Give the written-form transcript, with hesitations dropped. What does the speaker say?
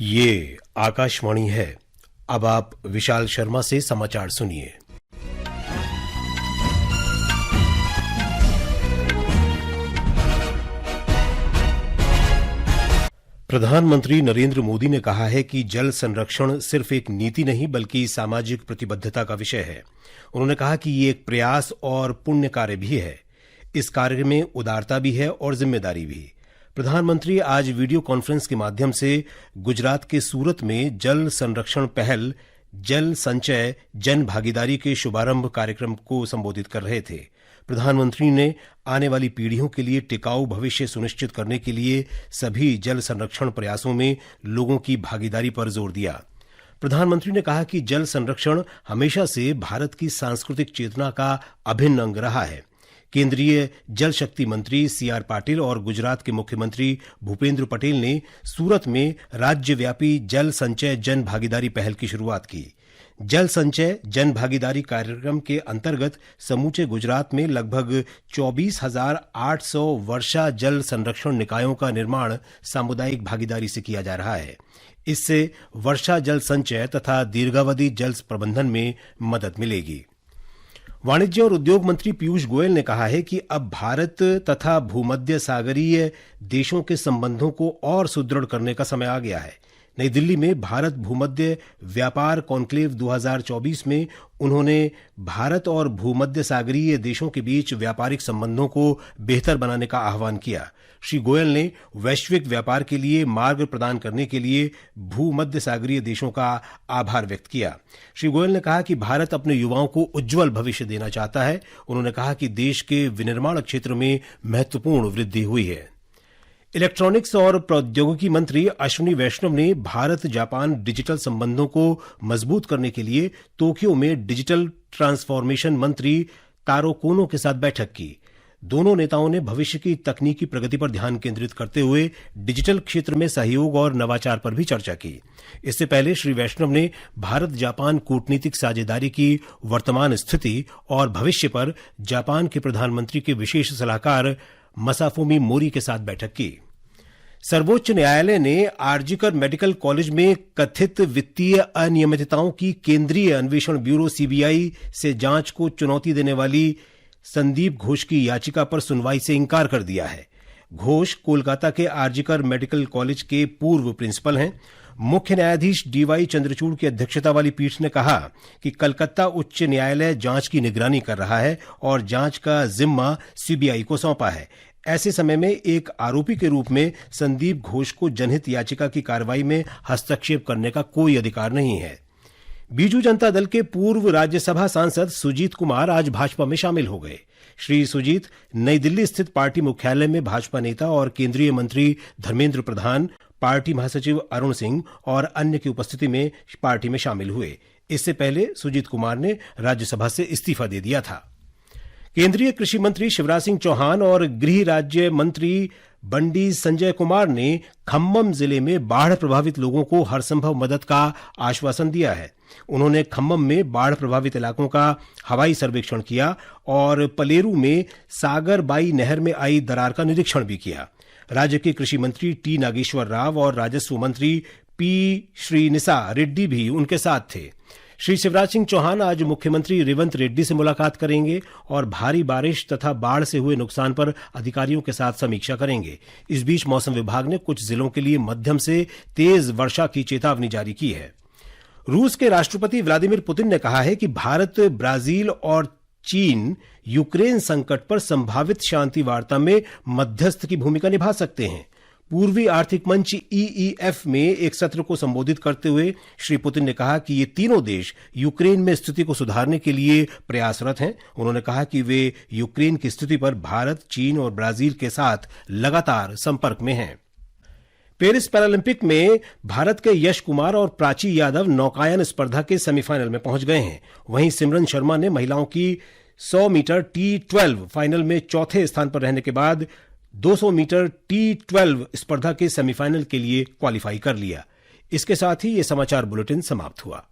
ये आकाशवाणी है। अब आप विशाल शर्मा से समाचार सुनिए। प्रधानमंत्री नरेंद्र मोदी ने कहा है कि जल संरक्षण सिर्फ एक नीति नहीं बल्कि सामाजिक प्रतिबद्धता का विषय है। उन्होंने कहा कि ये एक प्रयास और पुण्य कार्य भी है। इस कार्य में उदारता भी है और जिम्मेदारी भी। प्रधानमंत्री आज वीडियो कॉन्फ्रेंस के माध्यम से गुजरात के सूरत में जल संरक्षण पहल जल संचय जन भागीदारी के शुभारंभ कार्यक्रम को संबोधित कर रहे थे। प्रधानमंत्री ने आने वाली पीढ़ियों के लिए टिकाऊ भविष्य सुनिश्चित करने के लिए सभी जल संरक्षण प्रयासों में लोगों की भागीदारी पर जोर दिया। प्रधानमंत्री ने कहा कि जल संरक्षण हमेशा से भारत की सांस्कृतिक चेतना का अभिन्न अंग रहा है। केंद्रीय जल शक्ति मंत्री सीआर पाटिल और गुजरात के मुख्यमंत्री भूपेंद्र पटेल ने सूरत में राज्यव्यापी जल संचय जन भागीदारी पहल की शुरुआत की। जल संचय जन भागीदारी कार्यक्रम के अंतर्गत समूचे गुजरात में लगभग 24,800 वर्षा जल संरक्षण निकायों का निर्माण सामुदायिक भागीदारी से किया जा रहा है। इससे वर्षा जल संचय तथा दीर्घावधि जल प्रबंधन में मदद मिलेगी। वाणिज्य और उद्योग मंत्री पीयूष गोयल ने कहा है कि अब भारत तथा भूमध्य सागरीय देशों के संबंधों को और सुदृढ़ करने का समय आ गया है। नई दिल्ली में भारत भूमध्य व्यापार कॉन्क्लेव 2024 में उन्होंने भारत और भूमध्य सागरीय देशों के बीच व्यापारिक संबंधों को बेहतर बनाने का आह्वान किया। श्री गोयल ने वैश्विक व्यापार के लिए मार्ग प्रदान करने के लिए भूमध्य सागरीय देशों का आभार व्यक्त किया। श्री गोयल ने कहा कि भारत अपने युवाओं को उज्जवल भविष्य देना चाहता है। उन्होंने कहा कि देश के विनिर्माण क्षेत्र में महत्वपूर्ण वृद्धि हुई है। इलेक्ट्रॉनिक्स और प्रौद्योगिकी मंत्री अश्विनी वैष्णव ने भारत जापान डिजिटल संबंधों को मजबूत करने के लिए टोक्यो में डिजिटल ट्रांसफॉर्मेशन मंत्री तारो कोनो के साथ बैठक की। दोनों नेताओं ने भविष्य की तकनीकी प्रगति पर ध्यान केंद्रित करते हुए डिजिटल क्षेत्र में सहयोग और नवाचार पर भी चर्चा की। इससे पहले श्री वैष्णव ने भारत जापान कूटनीतिक साझेदारी की वर्तमान स्थिति और भविष्य पर जापान के प्रधानमंत्री के विशेष सलाहकार मसाफुमी मोरी के साथ बैठक की। सर्वोच्च न्यायालय ने आरजीकर मेडिकल कॉलेज में कथित वित्तीय अनियमितताओं की केंद्रीय अन्वेषण ब्यूरो सीबीआई से जांच को चुनौती देने वाली संदीप घोष की याचिका पर सुनवाई से इंकार कर दिया है। घोष कोलकाता के आरजीकर मेडिकल कॉलेज के पूर्व प्रिंसिपल हैं। मुख्य न्यायाधीश डीवाई चंद्रचूड़ की अध्यक्षता वाली पीठ ने कहा कि कलकत्ता उच्च न्यायालय जांच की निगरानी कर रहा है और जांच का जिम्मा सीबीआई को सौंपा है। ऐसे समय में एक आरोपी के रूप में संदीप घोष को जनहित याचिका की कार्रवाई में हस्तक्षेप करने का कोई अधिकार नहीं है। बीजू जनता दल के पूर्व राज्यसभा सांसद सुजीत कुमार आज भाजपा में शामिल हो गए। श्री सुजीत नई दिल्ली स्थित पार्टी मुख्यालय में भाजपा नेता और केंद्रीय मंत्री धर्मेंद्र प्रधान, पार्टी महासचिव अरुण सिंह और अन्य की उपस्थिति में पार्टी में शामिल हुए। इससे पहले सुजीत कुमार ने राज्यसभा से इस्तीफा दे दिया था। केंद्रीय कृषि मंत्री शिवराज सिंह चौहान और गृह राज्य मंत्री बंडी संजय कुमार ने खम्मम जिले में बाढ़ प्रभावित लोगों को हरसंभव मदद का आश्वासन दिया है। उन्होंने खम्मम में बाढ़ प्रभावित इलाकों का हवाई सर्वेक्षण किया और पलेरू में सागरबाई नहर में आई दरार का निरीक्षण भी किया। राज्य के कृषि मंत्री टी नागेश्वर राव और राजस्व मंत्री पी श्रीनिसा रेड्डी भी उनके साथ थे। श्री शिवराज सिंह चौहान आज मुख्यमंत्री रेवंत रेड्डी से मुलाकात करेंगे और भारी बारिश तथा बाढ़ से हुए नुकसान पर अधिकारियों के साथ समीक्षा करेंगे। इस बीच मौसम विभाग ने कुछ जिलों के लिए मध्यम से तेज वर्षा की चेतावनी जारी की है। रूस के राष्ट्रपति व्लादिमीर पुतिन ने कहा है कि भारत, ब्राजील और चीन यूक्रेन संकट पर संभावित शांति वार्ता में मध्यस्थ की भूमिका निभा सकते हैं। पूर्वी आर्थिक मंच ईईएफ में एक सत्र को संबोधित करते हुए श्री पुतिन ने कहा कि ये तीनों देश यूक्रेन में स्थिति को सुधारने के लिए प्रयासरत हैं। उन्होंने कहा कि वे यूक्रेन की स्थिति पर भारत, चीन और ब्राजील के साथ लगातार संपर्क में हैं। पेरिस पैरालंपिक में भारत के यश कुमार और प्राची यादव नौकायन स्पर्धा के सेमीफाइनल में पहुंच गए हैं। वहीं सिमरन शर्मा ने महिलाओं की 100 मीटर T12 फाइनल में चौथे स्थान पर रहने के बाद 200 मीटर T12 स्पर्धा के सेमीफाइनल के लिए क्वालिफाई कर लिया। इसके साथ ही ये समाचार बुलेटिन समाप्त हुआ।